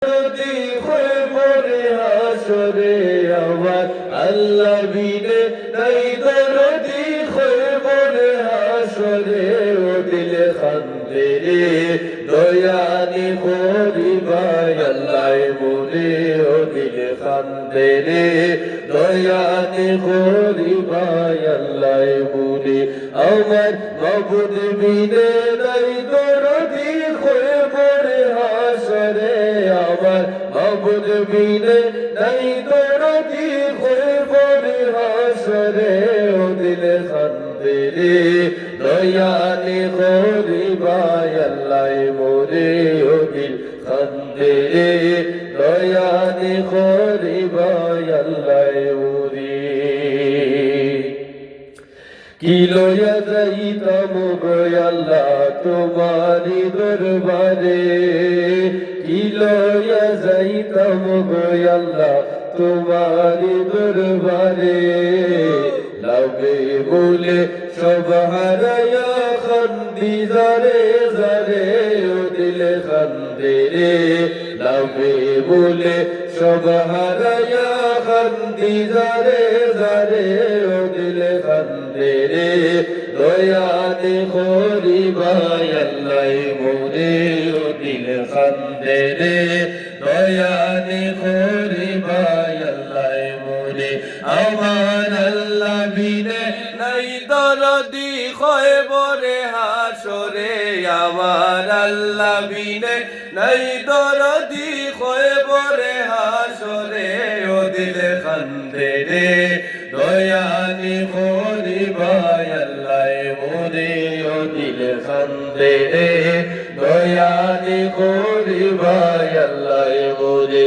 নদী হয়ে পড়ে হাসরে আমার আল্লাহ বিনে নাই দরদি হয়ে পড়ে হাসরে ও দিলে খান্দে রে দয়ানি করি ভাই আল্লাহ বলে ও দিলে খান্দে রে দয়ানি করি ভাই আল্লাহ বলে আমার মাবুদ বিনে নাই দরদি হয়ে পড়ে হাসরে আমার মাবুদ বিনে নাই দরদি হয়ে পড়ে হাসরে ও দিলে খান্দে রে দয়ানি করি ভাই আল্লাহ মোরে ও দিল খান্দে রে দয়ানি করি ভাই আল্লাহ মোরে কি লইয়া যাইতাম গো আল্লাহ তোমারি দরবারে কি লইয়া যাইতাম গো আল্লাহ তোমারি দরবারে লাভে বলে সব হারায়া খান্দি জারে জারে ও দিলে খান্দে রে লাভে বলে সব হারায়া খান্দি জারে জারে ও দিলে খান্দে রে দয়ানি করি ভাই আল্লাহ মোরে ও দিলে খান্দে রে দয়ানি করি ভাই আল্লাহ মোরে আমার আল্লাহ বিনে নাই দরদি হয় বরে হাসরে আমার আল্লাহ বিনে নাই দরদি হয় বরে হাসরে ও দিলে খান্দে রে দয়ানি করি ভাই আল্লাহ মোরে ও দিলে খান্দে রে দয়ানি করি ভাই আল্লাহ মোরে